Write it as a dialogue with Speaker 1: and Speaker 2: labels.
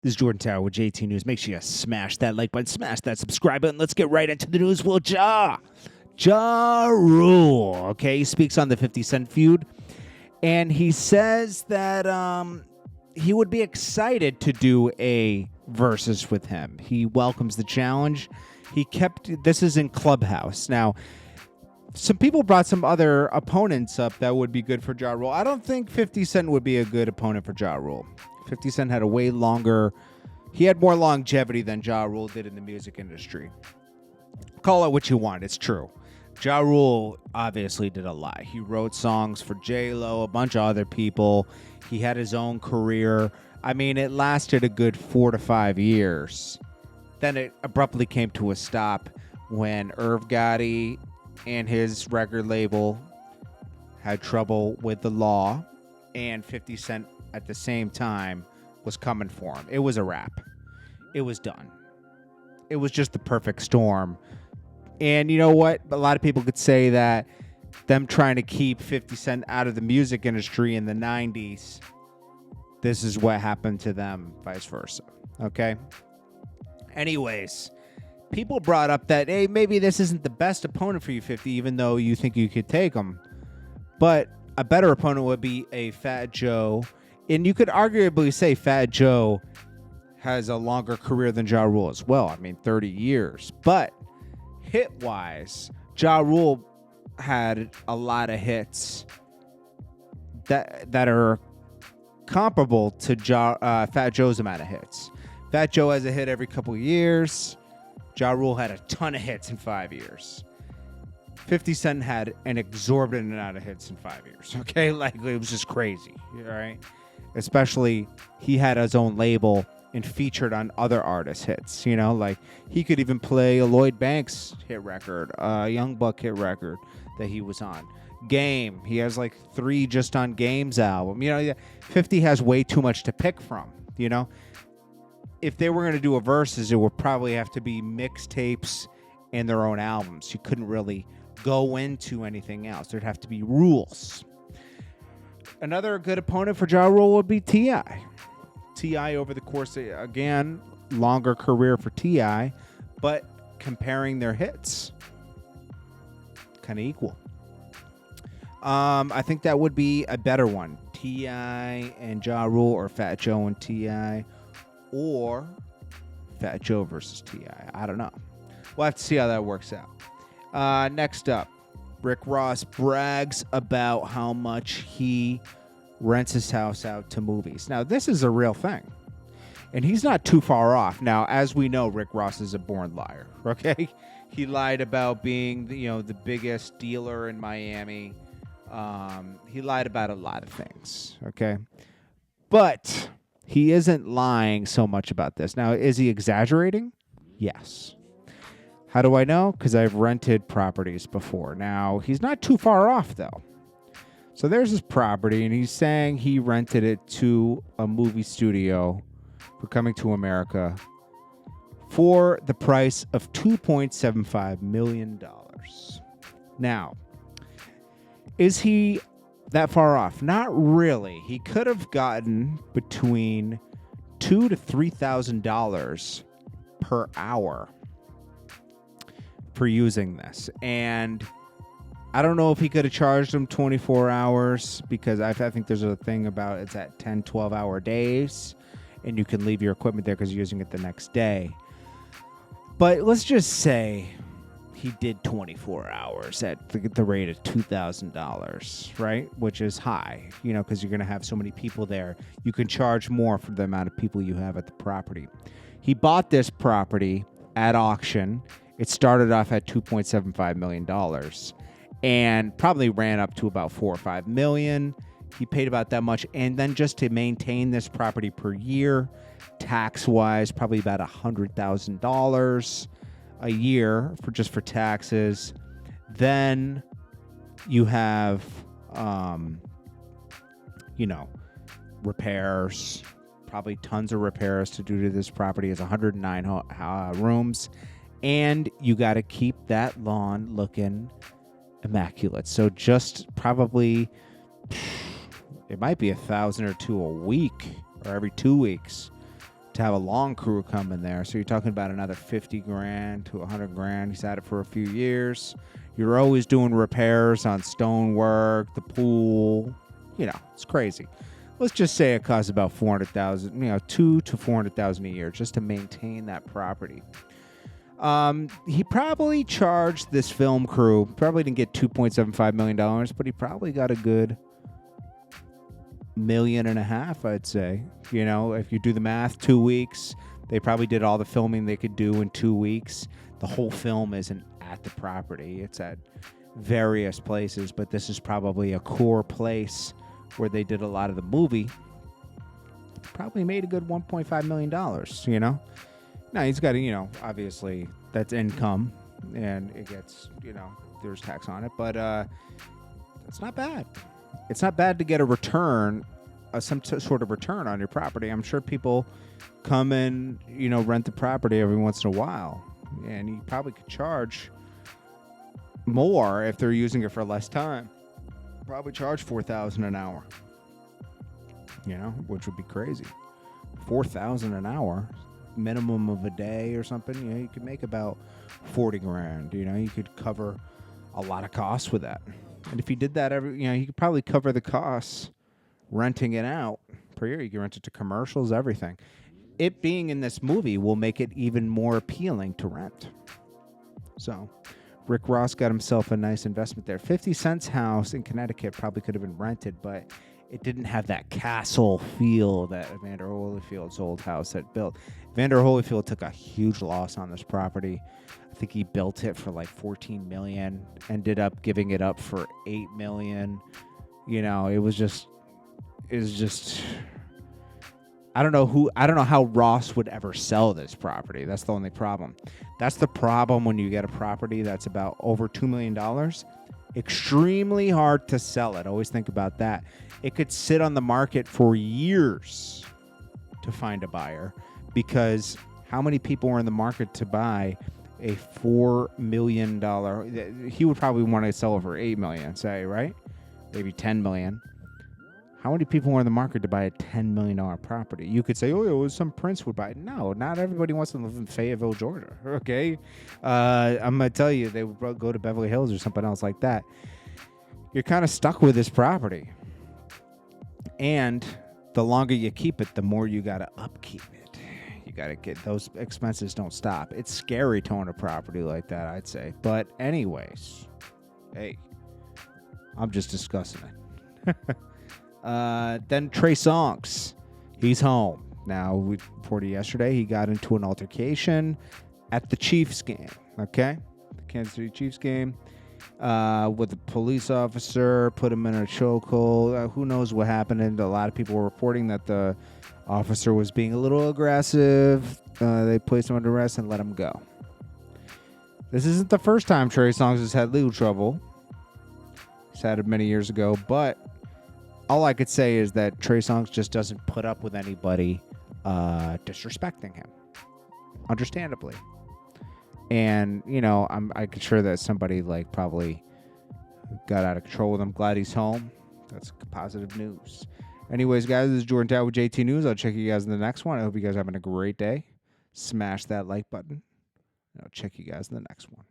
Speaker 1: This is Jordan Tower with JT News. Make sure you smash that like button, smash that subscribe button. Let's get right into the news. Well, Ja Rule, okay, he speaks on the 50 Cent feud, and he says that he would be excited to do a versus with him. He welcomes the challenge. This is in Clubhouse. Now, some people brought some other opponents up that would be good for Ja Rule. I don't think 50 Cent would be a good opponent for Ja Rule. 50 Cent had he had more longevity than Ja Rule did in the music industry. Call it what you want, it's true. Ja Rule obviously did a lot. He wrote songs for J-Lo, a bunch of other people. He had his own career. I mean, it lasted a good 4 to 5 years. Then it abruptly came to a stop when Irv Gotti and his record label had trouble with the law, and 50 Cent at the same time was coming for him. It was a wrap. It was done. It was just the perfect storm. And you know what? A lot of people could say that them trying to keep 50 Cent out of the music industry in the 90s, this is what happened to them, vice versa. Okay? Anyways, people brought up that, hey, maybe this isn't the best opponent for you, 50, even though you think you could take him. But a better opponent would be a Fat Joe. And you could arguably say Fat Joe has a longer career than Ja Rule as well. I mean, 30 years. But hit-wise, Ja Rule had a lot of hits that are comparable to Fat Joe's amount of hits. Fat Joe has a hit every couple years. Ja Rule had a ton of hits in 5 years. 50 Cent had an exorbitant amount of hits in 5 years, okay? Like, it was just crazy, all right? Especially, he had his own label and featured on other artists' hits, you know? Like, he could even play a Lloyd Banks hit record, a Young Buck hit record that he was on. Game, he has like 3 just on Game's album. You know, 50 has way too much to pick from, you know? If they were going to do a versus, it would probably have to be mixtapes and their own albums. You couldn't really go into anything else. There'd have to be rules. Another good opponent for Ja Rule would be T.I. T.I. over the course of, again, longer career for T.I., but comparing their hits, kind of equal. I think that would be a better one. T.I. and Ja Rule, or Fat Joe and T.I., or Fat Joe versus T.I. I don't know. We'll have to see how that works out. Next up, Rick Ross brags about how much he rents his house out to movies. Now, this is a real thing, and he's not too far off. Now, as we know, Rick Ross is a born liar, okay? He lied about being, the biggest dealer in Miami. He lied about a lot of things, okay? But he isn't lying so much about this. Now, is he exaggerating? Yes. How do I know? Because I've rented properties before. Now, he's not too far off, though. So there's his property, and he's saying he rented it to a movie studio for Coming to America for the price of $2.75 million. Now, is he that far off? Not really. He could have gotten between $2,000 to $3,000 per hour for using this. And I don't know if he could have charged him 24 hours because I think there's a thing about it's at 10, 12-hour days, and you can leave your equipment there because you're using it the next day. But let's just say he did 24 hours at the rate of $2,000, right? Which is high, because you're going to have so many people there. You can charge more for the amount of people you have at the property. He bought this property at auction. It started off at $2.75 million and probably ran up to about $4 or $5 million. He paid about that much. And then just to maintain this property per year, tax-wise, probably about $100,000 a year for taxes. Then you have, repairs, probably tons of repairs to do to this property. It's 109 rooms. And you got to keep that lawn looking immaculate. So just probably, it might be $1,000 or $2,000 a week or every 2 weeks to have a long crew come in there. So you're talking about another 50 grand to 100 grand. He's had it for a few years. You're always doing repairs on stonework, the pool. You know, it's crazy. Let's just say it costs about $400,000, you know, $200,000 to $400,000 a year just to maintain that property. He probably charged this film crew, probably didn't get $2.75 million, but he probably got a good $1.5 million, I'd say. You know, if you do the math, 2 weeks, they probably did all the filming they could do in 2 weeks. The whole film isn't at the property. It's at various places, but this is probably a core place where they did a lot of the movie. Probably made a good $1.5 million, you know? Now, he's got to, you know, obviously that's income, and it gets, you know, there's tax on it, but it's not bad. It's not bad to get a return, some sort of return on your property. I'm sure people come and, you know, rent the property every once in a while, and you probably could charge more if they're using it for less time. Probably charge $4,000 an hour, you know, which would be crazy. $4,000 an hour, minimum of a day or something. You know, you could make about 40 grand. You know, you could cover a lot of costs with that. And if you did that every, you know, you could probably cover the costs renting it out per year. You can rent it to commercials, everything. It being in this movie will make it even more appealing to rent. So Rick Ross got himself a nice investment there. 50 Cent's house in Connecticut probably could have been rented, but it didn't have that castle feel that Evander Holyfield's old house had built. Evander Holyfield took a huge loss on this property. I think he built it for like $14 million, ended up giving it up for $8 million. You know, it was just I don't know how Ross would ever sell this property. That's the only problem. That's the problem when you get a property that's about over $2 million. Extremely hard to sell it. Always think about that. It could sit on the market for years to find a buyer, because how many people are in the market to buy a $4 million? He would probably want to sell it for $8 million, say, right? Maybe $10 million. How many people are in the market to buy a $10 million property? You could say, oh, some prince would buy it. No, not everybody wants to live in Fayetteville, Georgia, okay? I'm going to tell you, they would go to Beverly Hills or something else like that. You're kind of stuck with this property. And the longer you keep it, the more you got to upkeep it. You got to get, those expenses don't stop. It's scary to own a property like that, I'd say. But anyways, hey, I'm just discussing it. Then Trey Songz, he's home. Now, we reported yesterday he got into an altercation at the Chiefs game, okay? The Kansas City Chiefs game with a police officer, put him in a chokehold. Who knows what happened? And a lot of people were reporting that the officer was being a little aggressive. They placed him under arrest and let him go. This isn't the first time Trey Songz has had legal trouble. He's had it many years ago, but all I could say is that Trey Songz just doesn't put up with anybody disrespecting him, understandably. And, you know, I'm sure that somebody, like, probably got out of control with him. Glad he's home. That's positive news. Anyways, guys, this is Jordan Tower with JT News. I'll check you guys in the next one. I hope you guys are having a great day. Smash that like button. I'll check you guys in the next one.